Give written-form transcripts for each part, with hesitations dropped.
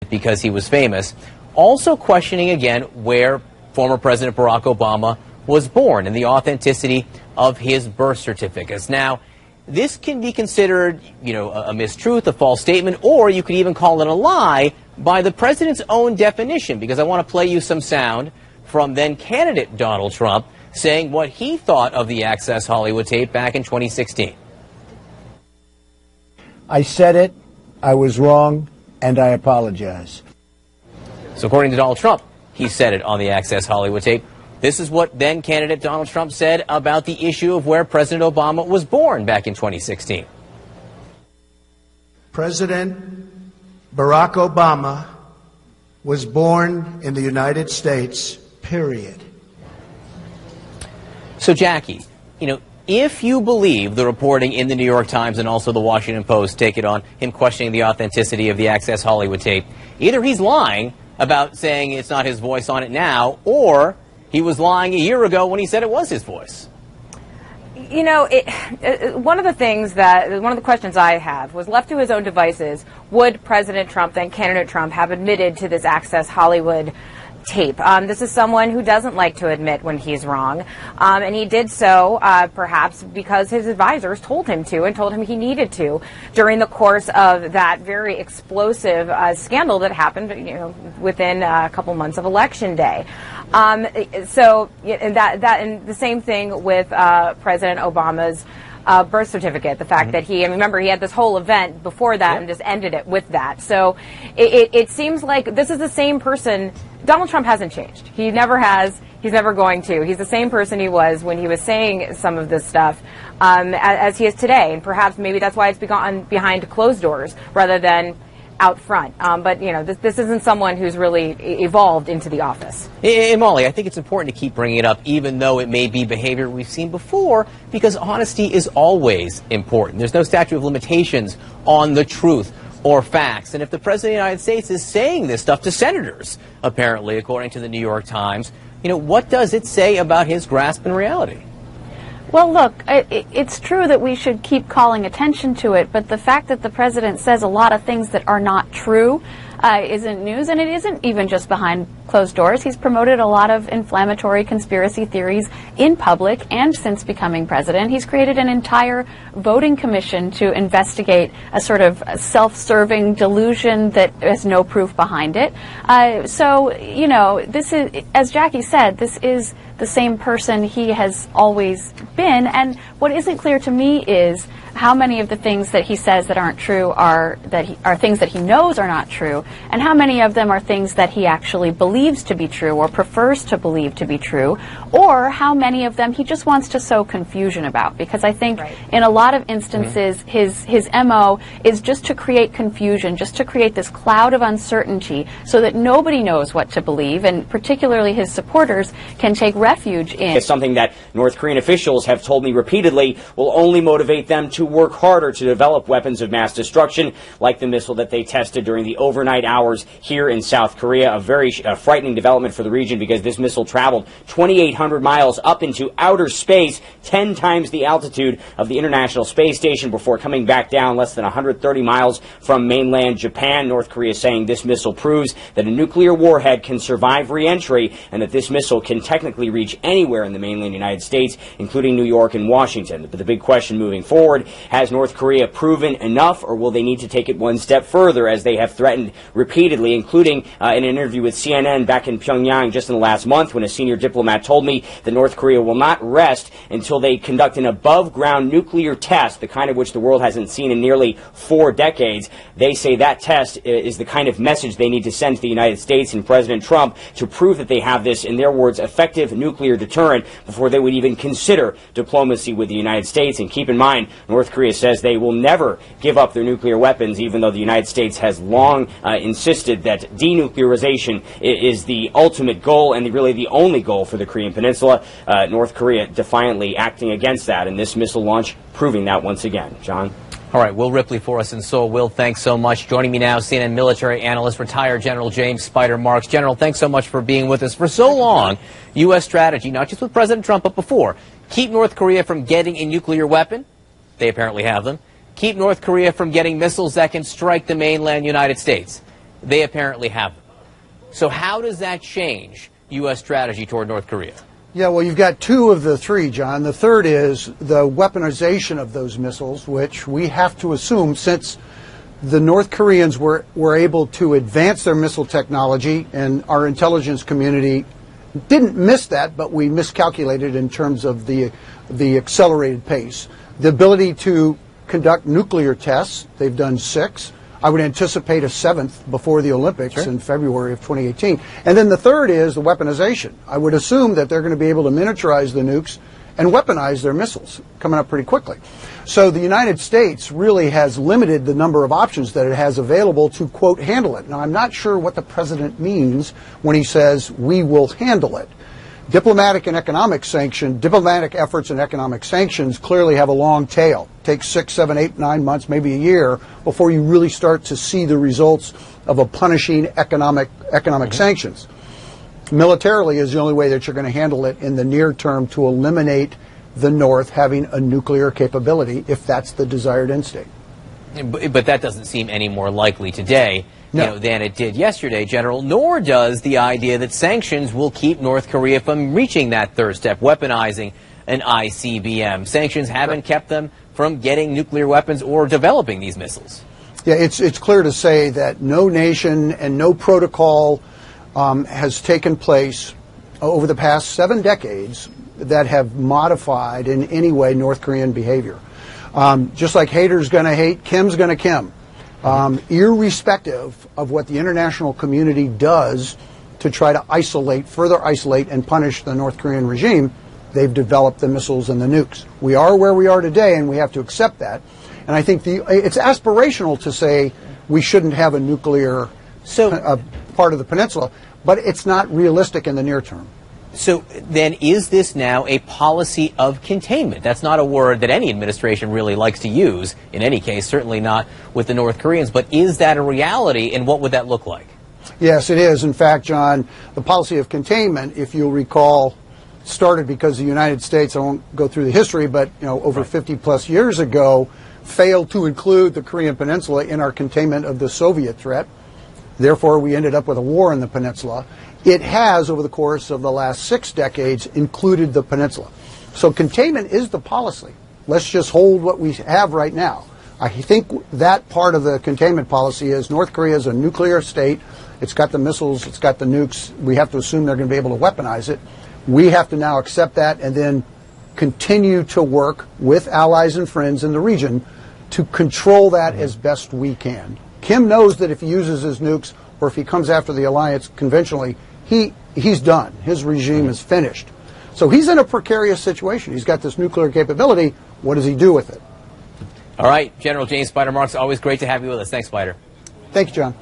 because he was famous, also questioning again where former President Barack Obama was born and the authenticity of his birth certificates. Now, this can be considered, a mistruth, a false statement, or you could even call it a lie by the president's own definition, because I want to play you some sound from then-candidate Donald Trump saying what he thought of the Access Hollywood tape back in 2016. I said it, I was wrong, and I apologize. So according to Donald Trump, he said it on the Access Hollywood tape. This is what then-candidate Donald Trump said about the issue of where President Obama was born back in 2016. President Barack Obama was born in the United States, period. So, Jackie, if you believe the reporting in the New York Times and also the Washington Post, take it on him questioning the authenticity of the Access Hollywood tape, either he's lying about saying it's not his voice on it now, or he was lying a year ago when he said it was his voice. One of the questions I have was, left to his own devices, would President Trump, then candidate Trump, have admitted to this Access Hollywood tape? This is someone who doesn't like to admit when he's wrong, and he did so perhaps because his advisors told him to, and told him he needed to during the course of that very explosive scandal that happened, within a couple months of Election Day. And the same thing with President Obama's birth certificate, the fact that remember, he had this whole event before that and just ended it with that. So it seems like this is the same person. Donald Trump hasn't changed. He never has. He's never going to. He's the same person he was when he was saying some of this stuff as he is today. And perhaps maybe that's why it's gone behind closed doors rather than out front. But, this isn't someone who's really evolved into the office. And Molly, I think it's important to keep bringing it up, even though it may be behavior we've seen before, because honesty is always important. There's no statute of limitations on the truth or facts. And if the President of the United States is saying this stuff to senators, apparently, according to the New York Times, what does it say about his grasp in reality? Well, look, it's true that we should keep calling attention to it, but the fact that the president says a lot of things that are not true isn't news, and it isn't even just behind closed doors. He's promoted a lot of inflammatory conspiracy theories in public, and since becoming president, he's created an entire voting commission to investigate a sort of self-serving delusion that has no proof behind it. This is, as Jackie said, this is the same person he has always been, and what isn't clear to me is how many of the things that he says that aren't true are things that he knows are not true, and how many of them are things that he actually believes to be true or prefers to believe to be true, or how many of them he just wants to sow confusion about. Because I think in a lot of instances his MO is just to create confusion, just to create this cloud of uncertainty so that nobody knows what to believe, and particularly his supporters can take refuge in. It's something that North Korean officials have told me repeatedly will only motivate them to work harder to develop weapons of mass destruction, like the missile that they tested during the overnight hours here in South Korea. A very frightening development for the region, because this missile traveled 2,800 miles up into outer space, 10 times the altitude of the International Space Station, before coming back down less than 130 miles from mainland Japan. North Korea is saying this missile proves that a nuclear warhead can survive re-entry, and that this missile can technically reach anywhere in the mainland United States, including New York and Washington. But the big question moving forward, has North Korea proven enough, or will they need to take it one step further, as they have threatened repeatedly, including in an interview with CNN back in Pyongyang just in the last month, when a senior diplomat told me that North Korea will not rest until they conduct an above-ground nuclear test, the kind of which the world hasn't seen in nearly 4 decades. They say that test is the kind of message they need to send to the United States and President Trump to prove that they have this, in their words, effective nuclear deterrent before they would even consider diplomacy with the United States. And keep in mind, North Korea says they will never give up their nuclear weapons, even though the United States has long insisted that denuclearization is the ultimate goal and really the only goal for the Korean Peninsula. North Korea defiantly acting against that, and this missile launch proving that once again. John? All right, Will Ripley for us in Seoul. Will, thanks so much. Joining me now, CNN military analyst, retired General James Spider Marks. General, thanks so much for being with us. For so long, U.S. strategy, not just with President Trump, but before, keep North Korea from getting a nuclear weapon. They apparently have them. Keep North Korea from getting missiles that can strike the mainland United States. they apparently have them. So how does that change U.S. strategy toward North Korea? Yeah, well, you've got two of the three, John. The third is the weaponization of those missiles, which we have to assume, since the North Koreans were able to advance their missile technology, and our intelligence community didn't miss that, but we miscalculated in terms of the accelerated pace. The ability to conduct nuclear tests, they've done 6. I would anticipate a 7th before the Olympics in February of 2018. And then the third is the weaponization. I would assume that they're going to be able to miniaturize the nukes and weaponize their missiles coming up pretty quickly. So the United States really has limited the number of options that it has available to, quote, handle it. Now, I'm not sure what the president means when he says we will handle it. Diplomatic efforts and economic sanctions clearly have a long tail. It takes 6, 7, 8, 9 months, maybe a year, before you really start to see the results of a punishing economic sanctions. Militarily is the only way that you're going to handle it in the near term to eliminate the North having a nuclear capability, if that's the desired end state. But that doesn't seem any more likely today No. than it did yesterday, General, nor does the idea that sanctions will keep North Korea from reaching that third step, weaponizing an ICBM. Sanctions haven't kept them from getting nuclear weapons or developing these missiles. Yeah, it's clear to say that no nation and no protocol has taken place over the past 7 decades that have modified in any way North Korean behavior. Just like haters going to hate, Kim's going to Kim. Irrespective of what the international community does to try to further isolate and punish the North Korean regime, they've developed the missiles and the nukes. We are where we are today, and we have to accept that. And I think it's aspirational to say we shouldn't have a nuclear part of the peninsula, but it's not realistic in the near term. So then is this now a policy of containment? That's not a word that any administration really likes to use, in any case, certainly not with the North Koreans. But is that a reality, and what would that look like? Yes, it is. In fact, John, the policy of containment, if you'll recall, started because the United States, I won't go through the history, but over 50 plus years ago, failed to include the Korean Peninsula in our containment of the Soviet threat. Therefore, we ended up with a war in the peninsula. It has, over the course of the last 6 decades, included the peninsula. So containment is the policy. Let's just hold what we have right now. I think that part of the containment policy is North Korea is a nuclear state. It's got the missiles. It's got the nukes. We have to assume they're going to be able to weaponize it. We have to now accept that and then continue to work with allies and friends in the region to control that as best we can. Kim knows that if he uses his nukes or if he comes after the alliance conventionally, he's done. His regime is finished. So he's in a precarious situation. He's got this nuclear capability. What does he do with it? All right, General James Spider Marks, always great to have you with us. Thanks, Spider. Thank you, John.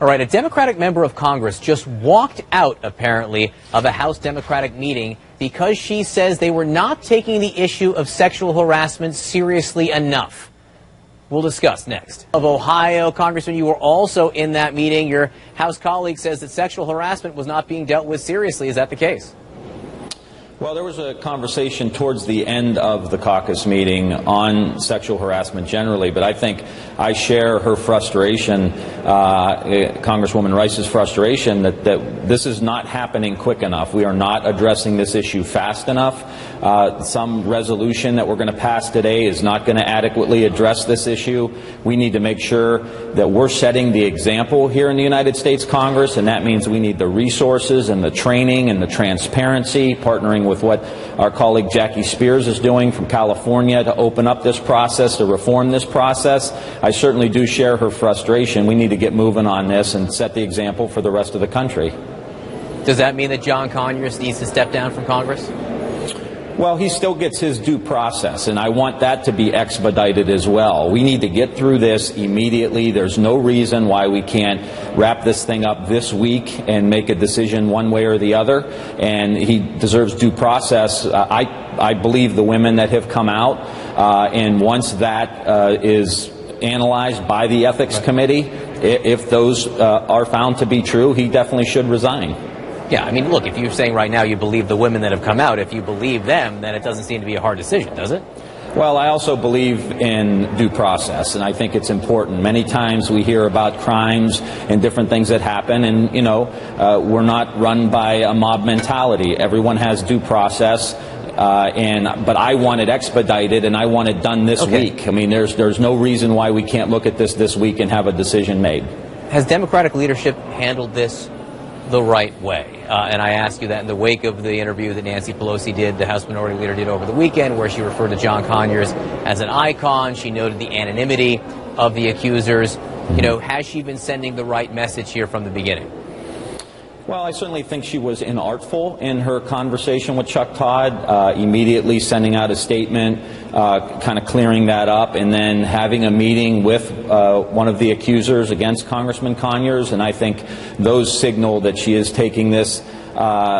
All right, a Democratic member of Congress just walked out, apparently, of a House Democratic meeting because she says they were not taking the issue of sexual harassment seriously enough. We'll discuss next. Of Ohio, Congressman, you were also in that meeting. Your House colleague says that sexual harassment was not being dealt with seriously. Is that the case? Well, there was a conversation towards the end of the caucus meeting on sexual harassment generally, but I think I share her frustration, Congresswoman Rice's frustration, that this is not happening quick enough. We are not addressing this issue fast enough. Some resolution that we're going to pass today is not going to adequately address this issue. We need to make sure that we're setting the example here in the United States Congress, and that means we need the resources and the training and the transparency, partnering with what our colleague Jackie Spears is doing from California to open up this process, to reform this process. I certainly do share her frustration. We need to get moving on this and set the example for the rest of the country. Does that mean that John Conyers needs to step down from Congress? Well, he still gets his due process, and I want that to be expedited as well. We need to get through this immediately. There's no reason why we can't wrap this thing up this week and make a decision one way or the other, and he deserves due process. I believe the women that have come out, and once that is analyzed by the Ethics Committee, if those are found to be true, he definitely should resign. Yeah, I mean, look, if you're saying right now you believe the women that have come out, if you believe them, then it doesn't seem to be a hard decision, does it? Well, I also believe in due process, and I think it's important. Many times we hear about crimes and different things that happen, and, we're not run by a mob mentality. Everyone has due process. But I want it expedited, and I want it done this week. I mean, there's no reason why we can't look at this week and have a decision made. Has Democratic leadership handled this the right way? And I ask you that in the wake of the interview that Nancy Pelosi did, the House Minority Leader did over the weekend, where she referred to John Conyers as an icon. She noted the anonymity of the accusers. Has she been sending the right message here from the beginning? Well, I certainly think she was inartful in her conversation with Chuck Todd, immediately sending out a statement, kind of clearing that up, and then having a meeting with one of the accusers against Congressman Conyers. And I think those signal that she is taking this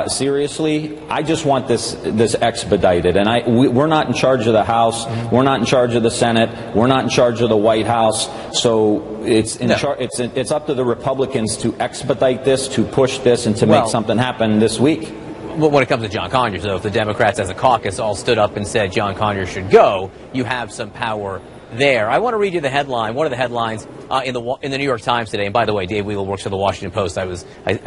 seriously. I just want this expedited, and we're not in charge of the House. We're not in charge of the Senate. We're not in charge of the White House. So it's up to the Republicans to expedite this, to push this, and to make something happen this week. Well, when it comes to John Conyers, though, if the Democrats as a caucus all stood up and said John Conyers should go, you have some power there. I want to read you the headline, one of the headlines in the New York Times today. And by the way, Dave Weigel works for the Washington Post. I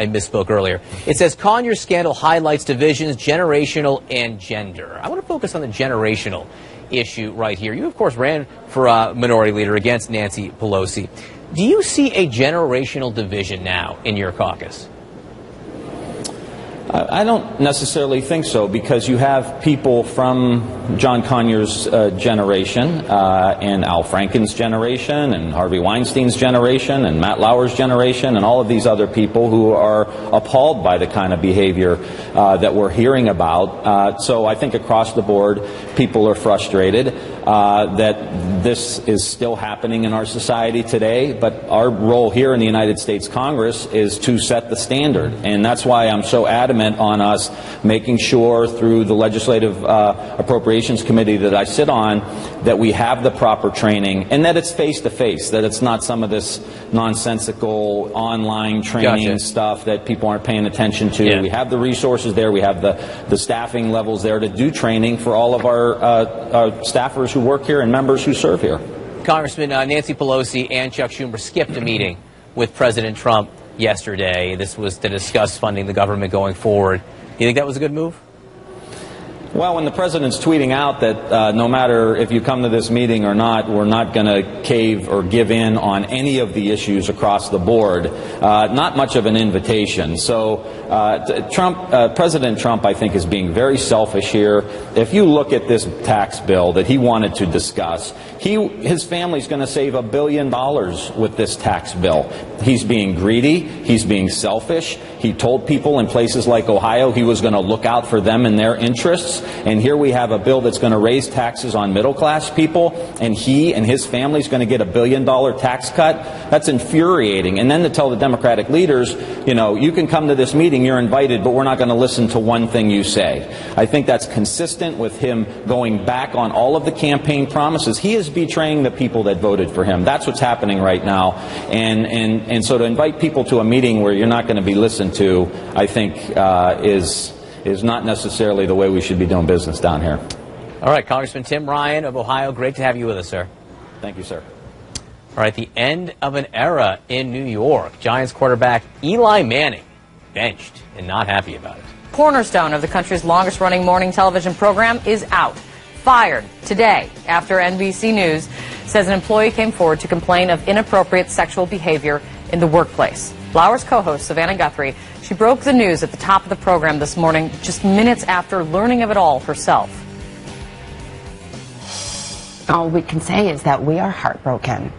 misspoke earlier. It says Conyers scandal highlights divisions, generational and gender. I want to focus on the generational issue right here. You, of course, ran for minority leader against Nancy Pelosi. Do you see a generational division now in your caucus? I don't necessarily think so, because you have people from John Conyers' generation and Al Franken's generation and Harvey Weinstein's generation and Matt Lauer's generation and all of these other people who are appalled by the kind of behavior that we're hearing about. So I think across the board, people are frustrated that this is still happening in our society today. But our role here in the United States Congress is to set the standard. And that's why I'm so adamant on us making sure through the Legislative Appropriations Committee that I sit on that we have the proper training and that it's face-to-face, that it's not some of this nonsensical online training stuff that people aren't paying attention to. Yeah. We have the resources there. We have the staffing levels there to do training for all of our staffers who work here and members who serve here. Congressman, Nancy Pelosi and Chuck Schumer skipped a meeting with President Trump yesterday. This was to discuss funding the government going forward. Do you think that was a good move? Well, when the president's tweeting out that no matter if you come to this meeting or not, we're not going to cave or give in on any of the issues across the board, not much of an invitation. So President Trump, I think, is being very selfish here. If you look at this tax bill that he wanted to discuss, his family's going to save $1 billion with this tax bill. He's being greedy. He's being selfish. He told people in places like Ohio he was going to look out for them and their interests. And here we have a bill that's going to raise taxes on middle-class people, and he and his family's going to get $1 billion tax cut. That's infuriating. And then to tell the Democratic leaders, you can come to this meeting, you're invited, but we're not going to listen to one thing you say. I think that's consistent with him going back on all of the campaign promises. He is betraying the people that voted for him. That's what's happening right now. And so to invite people to a meeting where you're not going to be listened to, I think is not necessarily the way we should be doing business down here. All right, Congressman Tim Ryan of Ohio, great to have you with us, sir. Thank you, sir. All right, the end of an era in New York. Giants quarterback Eli Manning benched and not happy about it. Cornerstone of the country's longest-running morning television program is out. Fired today after NBC News says an employee came forward to complain of inappropriate sexual behavior in the workplace. Lauer's co-host, Savannah Guthrie, she broke the news at the top of the program this morning, just minutes after learning of it all herself. All we can say is that we are heartbroken.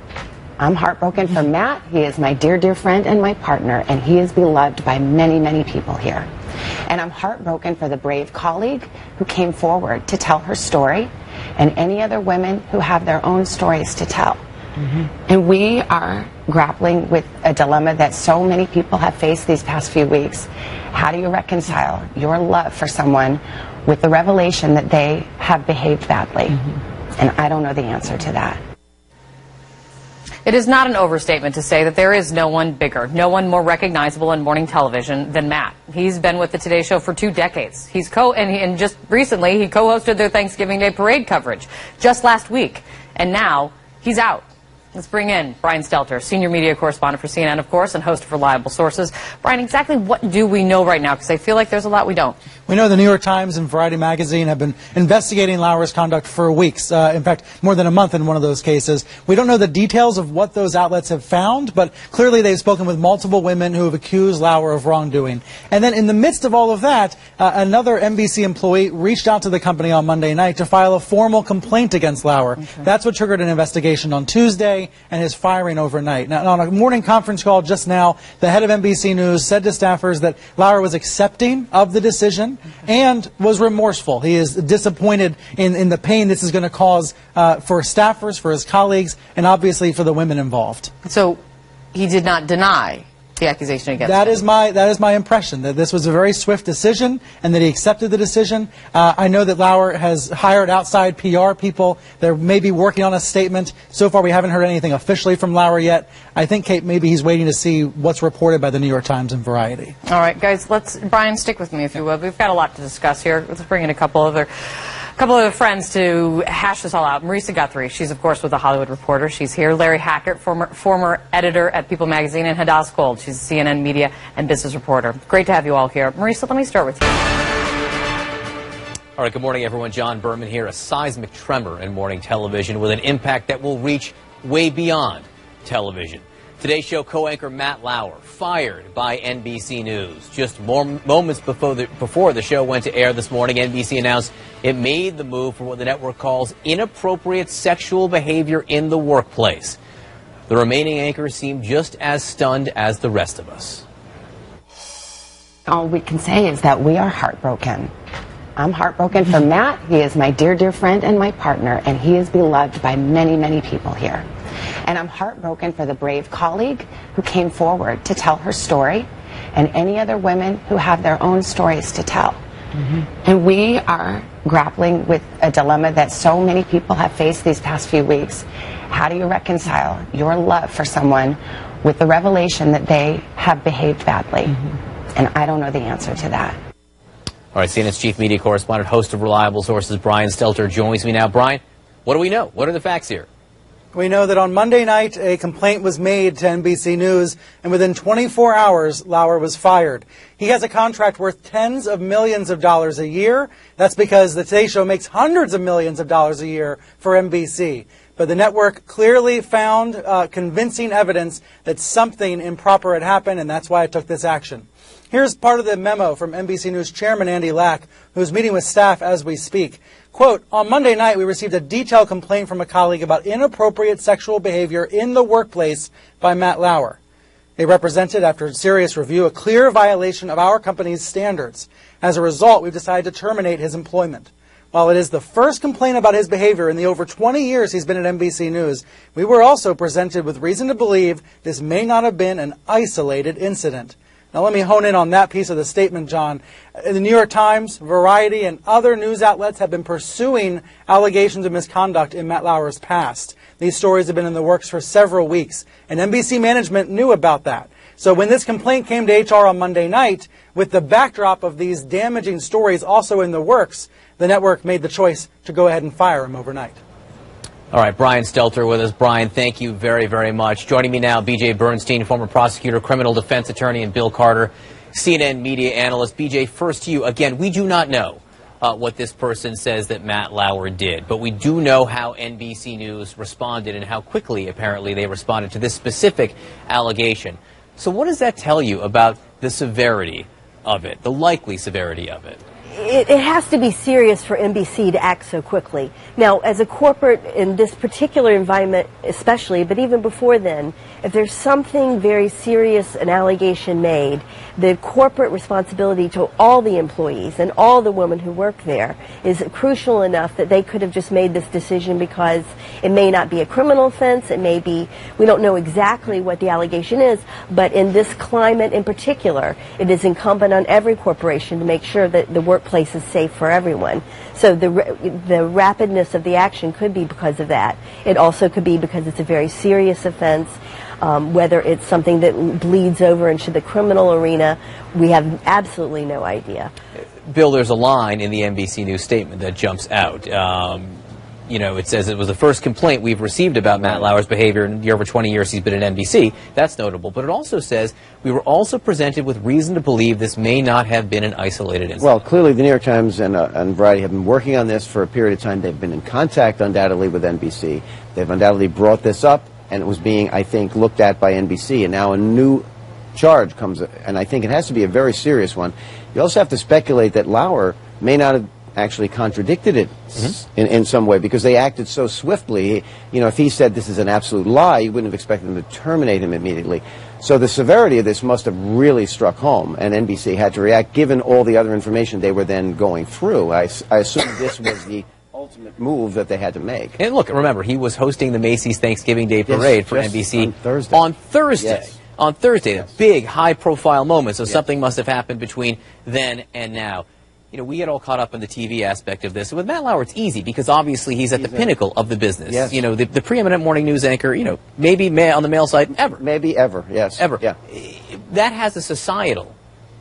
I'm heartbroken for Matt. He is my dear, dear friend and my partner, and he is beloved by many, many people here. And I'm heartbroken for the brave colleague who came forward to tell her story, and any other women who have their own stories to tell. And we are grappling with a dilemma that so many people have faced these past few weeks. How do you reconcile your love for someone with the revelation that they have behaved badly? And I don't know the answer to that. It is not an overstatement to say that there is no one bigger, no one more recognizable in morning television than Matt. He's been with the Today Show for 2 decades. And just recently he co-hosted their Thanksgiving Day parade coverage just last week. And now he's out. Let's bring in Brian Stelter, senior media correspondent for CNN, of course, and host of Reliable Sources. Brian, exactly what do we know right now? Because I feel like there's a lot we don't. We know the New York Times and Variety magazine have been investigating Lauer's conduct for weeks. In fact, more than a month in one of those cases. We don't know the details of what those outlets have found, but clearly they've spoken with multiple women who have accused Lauer of wrongdoing. And then in the midst of all of that, another NBC employee reached out to the company on Monday night to file a formal complaint against Lauer. Okay. That's what triggered an investigation on Tuesday and his firing overnight. Now, on a morning conference call just now, the head of NBC News said to staffers that Lauer was accepting of the decision and was remorseful. He is disappointed in the pain this is going to cause for staffers, for his colleagues, and obviously for the women involved. So he did not deny the accusation against him. That is my impression, that this was a very swift decision and that he accepted the decision. I know that Lauer has hired outside PR people. They're maybe working on a statement. So far we haven't heard anything officially from Lauer yet. I think, Kate, maybe he's waiting to see what's reported by the New York Times and Variety. All right, guys, Brian, stick with me if you will. We've got a lot to discuss here. Let's bring in a couple of friends to hash this all out. Marisa Guthrie, she's of course with The Hollywood Reporter. She's here. Larry Hackett, former editor at People Magazine, and Hadass Gold. She's a CNN media and business reporter. Great to have you all here. Marisa, let me start with you. All right, good morning, everyone. John Berman here. A seismic tremor in morning television with an impact that will reach way beyond television. Today's Show co-anchor Matt Lauer fired by NBC News. Just moments before the show went to air this morning, NBC announced it made the move for what the network calls inappropriate sexual behavior in the workplace. The remaining anchors seem just as stunned as the rest of us. All we can say is that we are heartbroken. I'm heartbroken for Matt. He is my dear, dear friend and my partner, and he is beloved by many, many people here. And I'm heartbroken for the brave colleague who came forward to tell her story and any other women who have their own stories to tell. And we are grappling with a dilemma that so many people have faced these past few weeks. How do you reconcile your love for someone with the revelation that they have behaved badly? And I don't know the answer to that. All right, CNN's chief media correspondent, host of Reliable Sources, Brian Stelter, joins me now. Brian, what do we know? What are the facts here? We know that on Monday night, a complaint was made to NBC News, and within 24 hours, Lauer was fired. He has a contract worth tens of millions of dollars a year. That's because the Today Show makes hundreds of millions of dollars a year for NBC. But the network clearly found convincing evidence that something improper had happened, and that's why it took this action. Here's part of the memo from NBC News chairman Andy Lack, who's meeting with staff as we speak. Quote, on Monday night, we received a detailed complaint from a colleague about inappropriate sexual behavior in the workplace by Matt Lauer. They represented, after serious review, a clear violation of our company's standards. As a result, we've decided to terminate his employment. While it is the first complaint about his behavior in the over 20 years he's been at NBC News, we were also presented with reason to believe this may not have been an isolated incident. Now let me hone in on that piece of the statement, John. The New York Times, Variety, and other news outlets have been pursuing allegations of misconduct in Matt Lauer's past. These stories have been in the works for several weeks, and NBC management knew about that. So when this complaint came to HR on Monday night, with the backdrop of these damaging stories also in the works, the network made the choice to go ahead and fire him overnight. All right, Brian Stelter with us. Brian, thank you very, very much. Joining me now, B.J. Bernstein, former prosecutor, criminal defense attorney, and Bill Carter, CNN media analyst. B.J., first to you. Again, we do not know what this person says that Matt Lauer did, but we do know how NBC News responded and how quickly, apparently, they responded to this specific allegation. So what does that tell you about the severity of it, the likely severity of it? It has to be serious for NBC to act so quickly. Now, as a corporate in this particular environment especially, but even before then, if there's something very serious, an allegation made, the corporate responsibility to all the employees and all the women who work there is crucial enough that they could have just made this decision because it may not be a criminal offense, it may be, we don't know exactly what the allegation is, but in this climate in particular, it is incumbent on every corporation to make sure that the workplace place is safe for everyone. So the rapidness of the action could be because of that. It also could be because it's a very serious offense. Whether it's something that bleeds over into the criminal arena, we have absolutely no idea. Bill, there's a line in the NBC News statement that jumps out. You know, it says it was the first complaint we've received about Matt Lauer's behavior in the over 20 years he's been at NBC. That's notable. But it also says we were also presented with reason to believe this may not have been an isolated incident. Well, clearly the New York Times and Variety have been working on this for a period of time. They've been in contact undoubtedly with NBC. They've undoubtedly brought this up, and it was being, I think, looked at by NBC. And now a new charge comes, and I think it has to be a very serious one. You also have to speculate that Lauer may not have actually contradicted it in some way, because they acted so swiftly. You know, if he said this is an absolute lie, you wouldn't have expected them to terminate him immediately. So the severity of this must have really struck home, and NBC had to react given all the other information they were then going through. I assume this was the ultimate move that they had to make. And look, remember, he was hosting the Macy's Thanksgiving Day Parade for NBC on Thursday. Yes. On Thursday, a big, high-profile moment, so something must have happened between then and now. You know, we get all caught up in the TV aspect of this. With Matt Lauer, it's easy because obviously he's at the pinnacle of the business. Yes. You know, the preeminent morning news anchor, you know, maybe on the male side ever. Maybe ever, yes. Ever. Yeah. That has a societal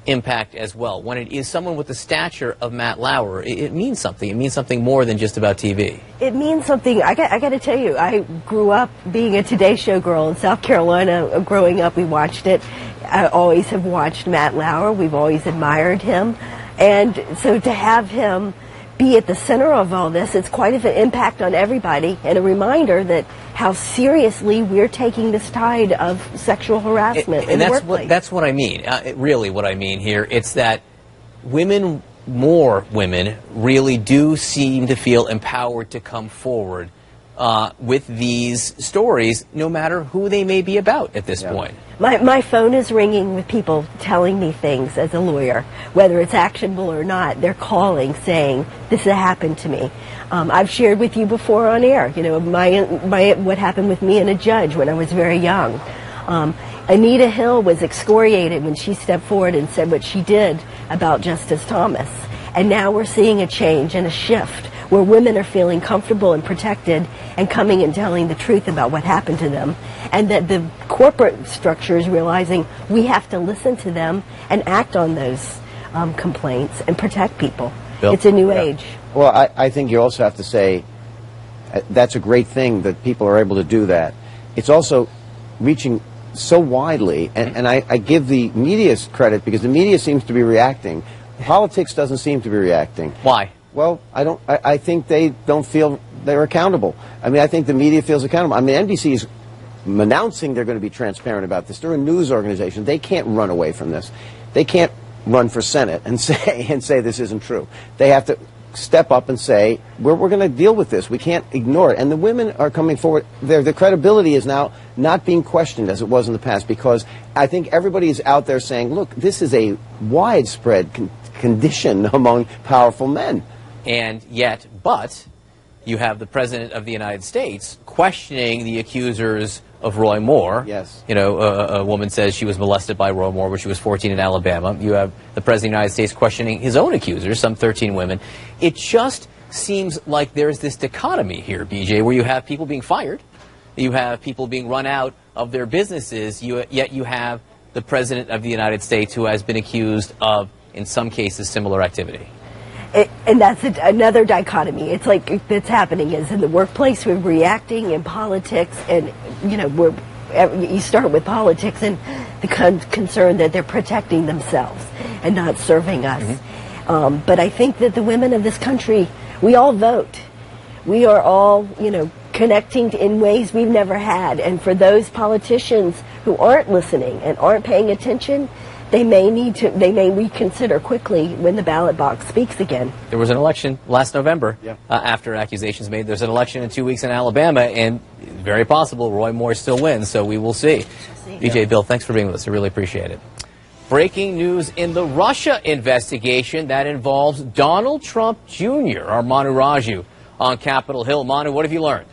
impact as well. When it is someone with the stature of Matt Lauer, it means something. It means something more than just about TV. It means something. I got to tell you, I grew up being a Today Show girl in South Carolina. Growing up, we watched it. I always have watched Matt Lauer. We've always admired him. And so to have him be at the center of all this, it's quite an impact on everybody, and a reminder that how seriously we're taking this tide of sexual harassment in the workplace. That's what I mean. Really what I mean here. It's that more women really do seem to feel empowered to come forward with these stories, no matter who they may be about at this point. My phone is ringing with people telling me things as a lawyer, whether it's actionable or not. They're calling saying, this has happened to me. I've shared with you before on air, you know, what happened with me and a judge when I was very young. Anita Hill was excoriated when she stepped forward and said what she did about Justice Thomas. And now we're seeing a change and a shift where women are feeling comfortable and protected and coming and telling the truth about what happened to them, and that the corporate structure is realizing we have to listen to them and act on those complaints and protect people. Bill? It's a new age. Well, I think you also have to say that's a great thing that people are able to do that. It's also reaching so widely, and I give the media credit because the media seems to be reacting. Politics doesn't seem to be reacting. Why? Well, I think they don't feel they're accountable. I mean, I think the media feels accountable. I mean, NBC is announcing they're going to be transparent about this. They're a news organization. They can't run away from this. They can't run for Senate and say this isn't true. They have to step up and say, we're going to deal with this. We can't ignore it. And the women are coming forward. Their credibility is now not being questioned as it was in the past, because I think everybody is out there saying, look, this is a widespread condition among powerful men. And yet, but you have the President of the United States questioning the accusers of Roy Moore. Yes. You know, a woman says she was molested by Roy Moore when she was 14 in Alabama. You have the President of the United States questioning his own accusers, some 13 women. It just seems like there's this dichotomy here, BJ, where you have people being fired, you have people being run out of their businesses, yet you have the President of the United States who has been accused of, in some cases, similar activity. And that's another dichotomy. It's like that's happening is in the workplace we're reacting, in politics, and you know you start with politics and the concern that they're protecting themselves and not serving us. But I think that the women of this country, we all vote. We are all, you know, connecting in ways we've never had. And for those politicians who aren't listening and aren't paying attention, they may reconsider quickly when the ballot box speaks again. There was an election last November after accusations made. There's an election in 2 weeks in Alabama, and very possible Roy Moore still wins, so we will see. BJ, Bill, thanks for being with us. I really appreciate it. Breaking news in the Russia investigation that involves Donald Trump Jr., our Manu Raju on Capitol Hill. Manu, what have you learned?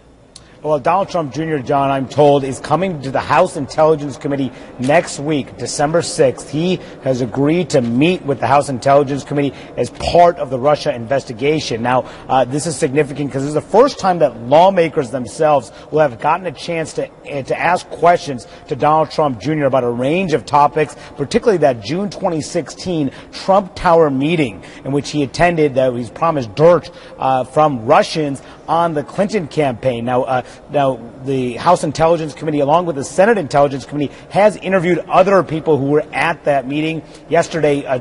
Well, Donald Trump Jr., John, I'm told, is coming to the House Intelligence Committee next week, December 6th. He has agreed to meet with the House Intelligence Committee as part of the Russia investigation. Now, this is significant because this is the first time that lawmakers themselves will have gotten a chance to ask questions to Donald Trump Jr. about a range of topics, particularly that June 2016 Trump Tower meeting in which he attended that he's promised dirt from Russians on the Clinton campaign. Now, the House Intelligence Committee, along with the Senate Intelligence Committee, has interviewed other people who were at that meeting. Yesterday, a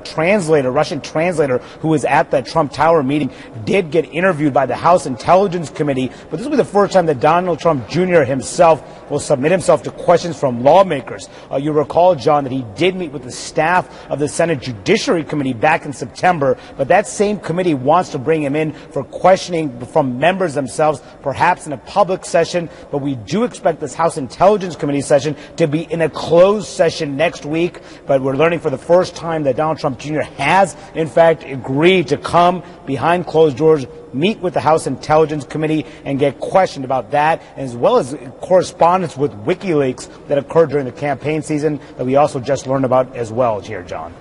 Russian translator who was at that Trump Tower meeting did get interviewed by the House Intelligence Committee. But this will be the first time that Donald Trump Jr. himself will submit himself to questions from lawmakers. You recall, John, that he did meet with the staff of the Senate Judiciary Committee back in September, but that same committee wants to bring him in for questioning from members themselves, perhaps in a public session. But we do expect this House Intelligence Committee session to be in a closed session next week. But we're learning for the first time that Donald Trump Jr. has, in fact, agreed to come behind closed doors, meet with the House Intelligence Committee, and get questioned about that, as well as correspondence with WikiLeaks that occurred during the campaign season that we also just learned about as well here, John.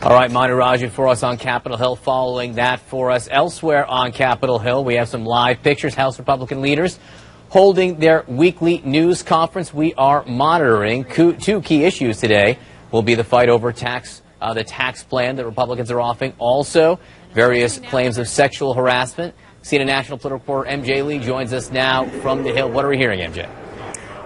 All right, Manu Rajan for us on Capitol Hill. Following that for us elsewhere on Capitol Hill, we have some live pictures. House Republican leaders holding their weekly news conference. We are monitoring two key issues today. Will be the fight over the tax plan that Republicans are offering. Also, various claims of sexual harassment. CNN national political reporter MJ Lee joins us now from the Hill. What are we hearing, MJ?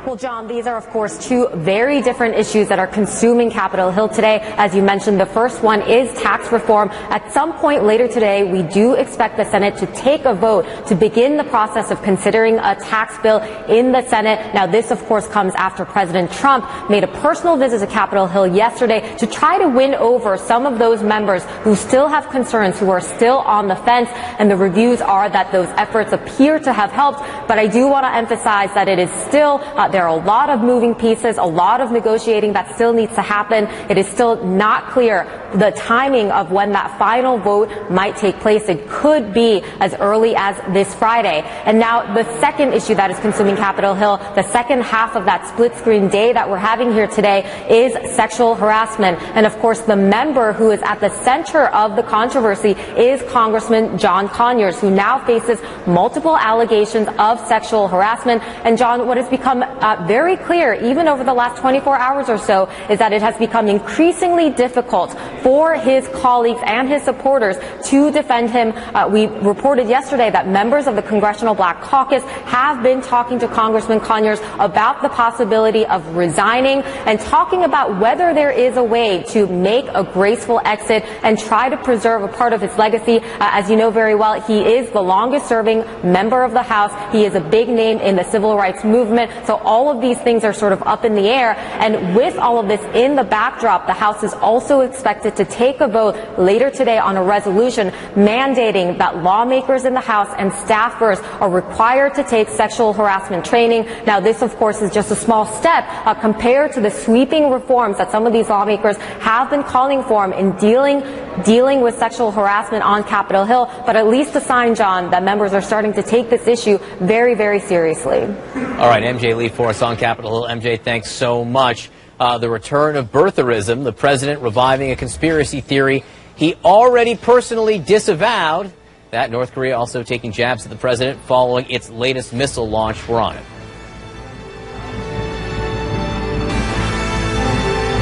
Well, John, these are, of course, two very different issues that are consuming Capitol Hill today. As you mentioned, the first one is tax reform. At some point later today, we do expect the Senate to take a vote to begin the process of considering a tax bill in the Senate. Now, this, of course, comes after President Trump made a personal visit to Capitol Hill yesterday to try to win over some of those members who still have concerns, who are still on the fence. And the reviews are that those efforts appear to have helped. But I do want to emphasize that it is still there are a lot of moving pieces, a lot of negotiating that still needs to happen. It is still not clear the timing of when that final vote might take place. It could be as early as this Friday. And now the second issue that is consuming Capitol Hill, the second half of that split screen day that we're having here today, is sexual harassment. And of course, the member who is at the center of the controversy is Congressman John Conyers, who now faces multiple allegations of sexual harassment. And John, what has become very clear, even over the last 24 hours or so, is that it has become increasingly difficult for his colleagues and his supporters to defend him. We reported yesterday that members of the Congressional Black Caucus have been talking to Congressman Conyers about the possibility of resigning and talking about whether there is a way to make a graceful exit and try to preserve a part of his legacy. As you know very well, he is the longest serving member of the House. He is a big name in the civil rights movement. So all of these things are sort of up in the air. And with all of this in the backdrop, the House is also expected to take a vote later today on a resolution mandating that lawmakers in the House and staffers are required to take sexual harassment training. Now, this, of course, is just a small step compared to the sweeping reforms that some of these lawmakers have been calling for in dealing with sexual harassment on Capitol Hill. But at least a sign, John, that members are starting to take this issue very, very seriously. All right, MJ Lee for us on Capitol Hill. MJ, thanks so much. The return of birtherism, the president reviving a conspiracy theory he already personally disavowed. That North Korea also taking jabs at the president following its latest missile launch. We're on it.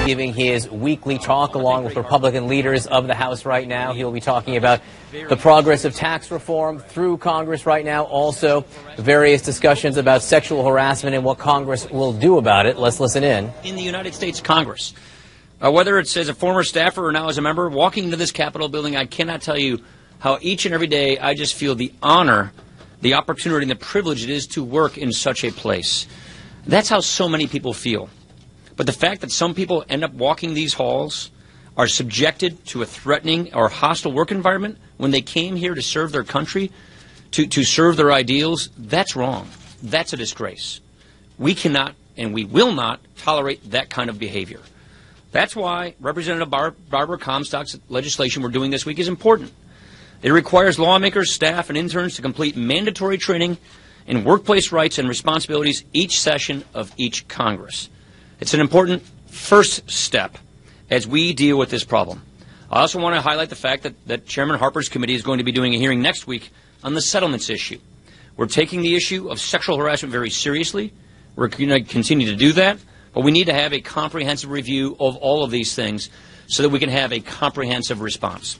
Giving his weekly talk along with Republican leaders of the House right now. He'll be talking about the progress of tax reform through Congress right now. Also, various discussions about sexual harassment and what Congress will do about it. Let's listen in. In the United States Congress, whether it's as a former staffer or now as a member, walking into this Capitol building, I cannot tell you how each and every day I just feel the honor, the opportunity, and the privilege it is to work in such a place. That's how so many people feel. But the fact that some people end up walking these halls, are subjected to a threatening or hostile work environment when they came here to serve their country, to serve their ideals, that's wrong. That's a disgrace. We cannot and we will not tolerate that kind of behavior. That's why Representative Barbara Comstock's legislation we're doing this week is important. It requires lawmakers, staff, and interns to complete mandatory training in workplace rights and responsibilities each session of each Congress. It's an important first step as we deal with this problem. I also want to highlight the fact that Chairman Harper's committee is going to be doing a hearing next week on the settlements issue. We're taking the issue of sexual harassment very seriously. We're going to continue to do that, but we need to have a comprehensive review of all of these things so that we can have a comprehensive response.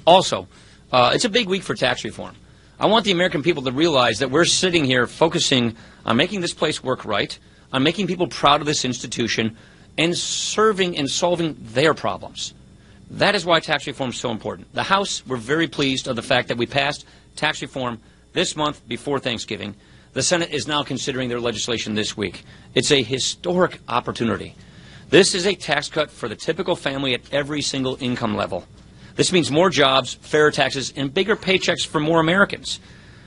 Also, it's a big week for tax reform. I want the American people to realize that we're sitting here focusing on making this place work right, on making people proud of this institution, and serving and solving their problems. That is why tax reform is so important. The House, we're very pleased of the fact that we passed tax reform this month before Thanksgiving. The Senate is now considering their legislation this week. It's a historic opportunity. This is a tax cut for the typical family at every single income level. This means more jobs, fairer taxes, and bigger paychecks for more Americans.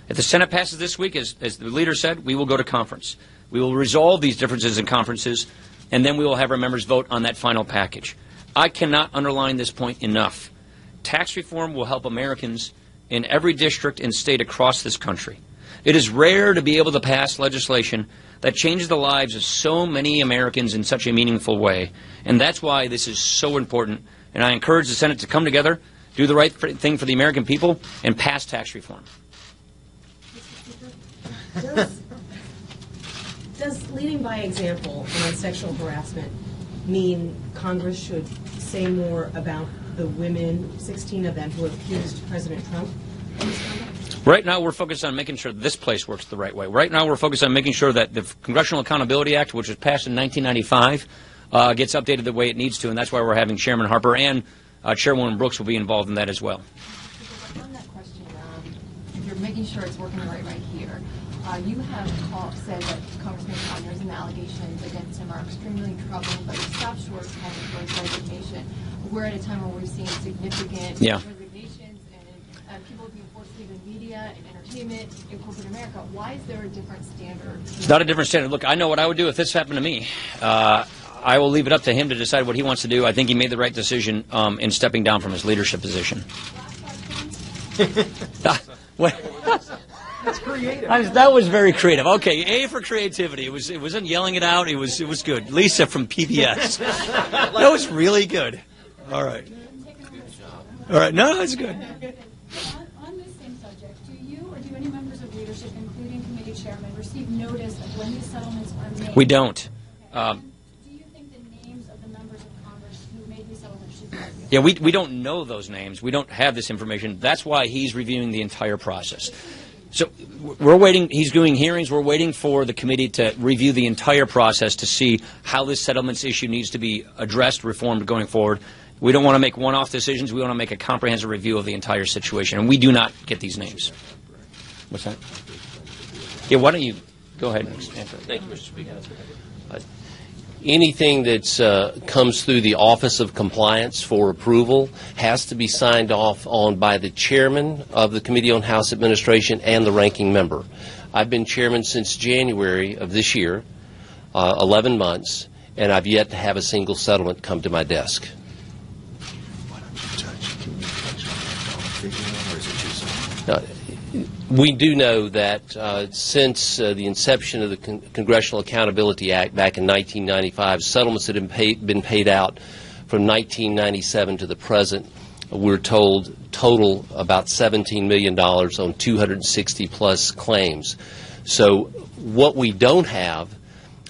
If the Senate passes this week, as the leader said, we will go to conference. We will resolve these differences in conferences, and then we will have our members vote on that final package. I cannot underline this point enough. Tax reform will help Americans in every district and state across this country. It is rare to be able to pass legislation that changes the lives of so many Americans in such a meaningful way, and that's why this is so important. And I encourage the Senate to come together, do the right thing for the American people, and pass tax reform. Does leading by example on sexual harassment mean Congress should say more about the women, 16 of them, who accused President Trump of misconduct? Right now, we're focused on making sure this place works the right way. Right now, we're focused on making sure that the Congressional Accountability Act, which was passed in 1995, gets updated the way it needs to, and that's why we're having Chairman Harper and Chairwoman Brooks will be involved in that as well. On that question, if you're making sure it's working right here, you have said that Congressman Conyers and the allegations against him are extremely troubling, but you stop short of calling for his resignation. We're at a time where we're seeing significant resignations and people being forced to leave in media and entertainment in corporate America. Why is there a different standard? It's not a different standard. Look, I know what I would do if this happened to me. I will leave it up to him to decide what he wants to do. I think he made the right decision in stepping down from his leadership position. That's creative. That was very creative. Okay, A for creativity. It wasn't yelling it out. It was good. Lisa from PBS. That was really good. All right. All right. No, that's good. On this same subject, do you or do any members of leadership, including committee chairmen, receive notice of when these settlements are made? We don't. Do you think the names of the members of Congress who made these settlements should be reviewed? Yeah, we don't know those names. We don't have this information. That's why he's reviewing the entire process. So we're waiting. He's doing hearings. We're waiting for the committee to review the entire process to see how this settlements issue needs to be addressed, reformed going forward. We don't want to make one-off decisions. We want to make a comprehensive review of the entire situation, and we do not get these names. What's that? Yeah, why don't you go ahead and answer. Thank you, Mr. Speaker. Anything that comes through the Office of Compliance for approval has to be signed off on by the chairman of the Committee on House Administration and the ranking member. I've been chairman since January of this year, 11 months, and I've yet to have a single settlement come to my desk. We do know that since the inception of the Congressional Accountability Act back in 1995, settlements that have been paid out from 1997 to the present, we're told, total about $17 million on 260-plus claims. So what we don't have,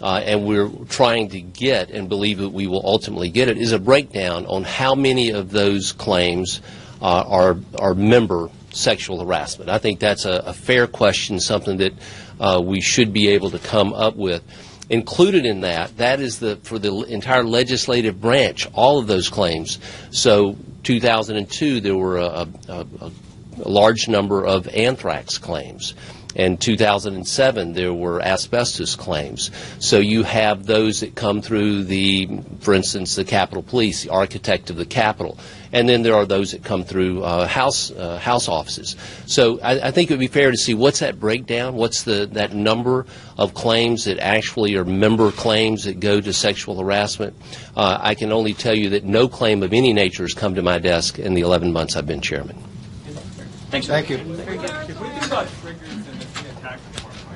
and we're trying to get and believe that we will ultimately get it, is a breakdown on how many of those claims are member sexual harassment. I think that's a fair question, something that we should be able to come up with. Included in that is for the entire legislative branch, all of those claims. So 2002, there were a large number of anthrax claims. In 2007, there were asbestos claims. So you have those that come through for instance, the Capitol Police, the architect of the Capitol. And then there are those that come through house offices. So I think it would be fair to see what's that breakdown, what's that number of claims that actually are member claims that go to sexual harassment. I can only tell you that no claim of any nature has come to my desk in the 11 months I've been chairman. Thanks. Thank you. If we think about triggers in the tax reform,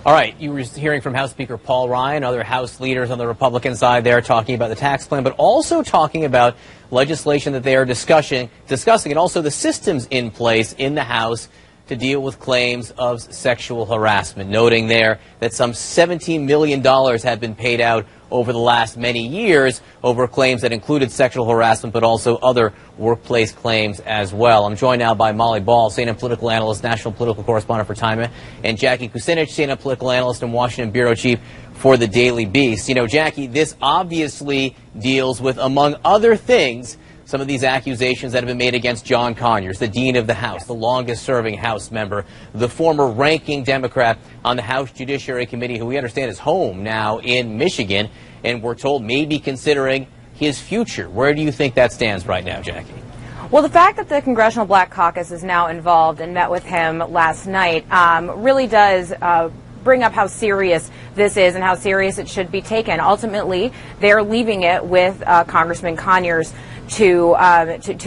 All right, you were hearing from House Speaker Paul Ryan, other House leaders on the Republican side there talking about the tax plan, but also talking about legislation that they are discussing, and also the systems in place in the House to deal with claims of sexual harassment, noting there that some $17 million have been paid out over the last many years over claims that included sexual harassment, but also other workplace claims as well. I'm joined now by Molly Ball, CNN political analyst, national political correspondent for Time, and Jackie Kucinich, CNN political analyst and Washington bureau chief for the Daily Beast. You know, Jackie, this obviously deals with, among other things, some of these accusations that have been made against John Conyers, the Dean of the House, the longest-serving House member, the former ranking Democrat on the House Judiciary Committee, who we understand is home now in Michigan, and we're told may be considering his future. Where do you think that stands right now, Jackie? Well, the fact that the Congressional Black Caucus is now involved and met with him last night really does bring up how serious this is and how serious it should be taken. Ultimately, they're leaving it with Congressman Conyers to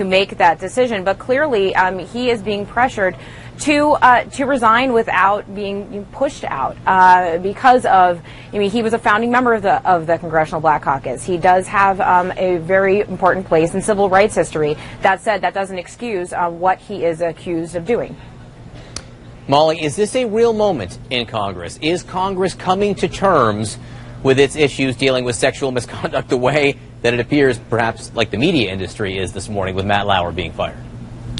make that decision. But clearly, he is being pressured to resign without being pushed out because of. I mean, he was a founding member of the Congressional Black Caucus. He does have a very important place in civil rights history. That said, that doesn't excuse what he is accused of doing. Molly, is this a real moment in Congress? Is Congress coming to terms with its issues dealing with sexual misconduct the way that it appears perhaps like the media industry is this morning with Matt Lauer being fired?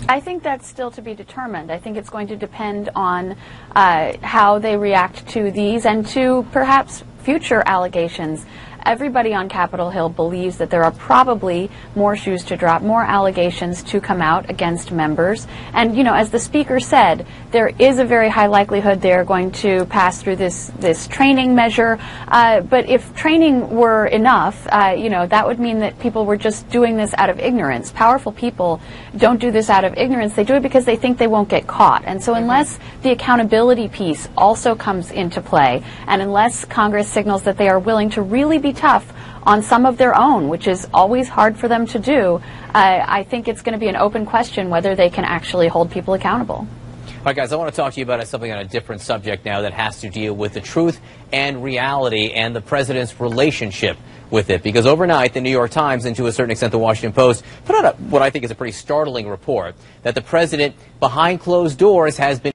I think that's still to be determined. I think it's going to depend on how they react to these and to perhaps future allegations. Everybody on Capitol Hill believes that there are probably more shoes to drop, more allegations to come out against members. And, you know, as the Speaker said, there is a very high likelihood they're going to pass through this training measure. But if training were enough, you know, that would mean that people were just doing this out of ignorance. Powerful people don't do this out of ignorance. They do it because they think they won't get caught. And so unless the accountability piece also comes into play, and unless Congress signals that they are willing to really be tough on some of their own, which is always hard for them to do, I think it's going to be an open question whether they can actually hold people accountable. All right, guys, I want to talk to you about something on a different subject now that has to deal with the truth and reality and the president's relationship with it. Because overnight, the New York Times, and to a certain extent the Washington Post, put out what I think is a pretty startling report that the president, behind closed doors, has been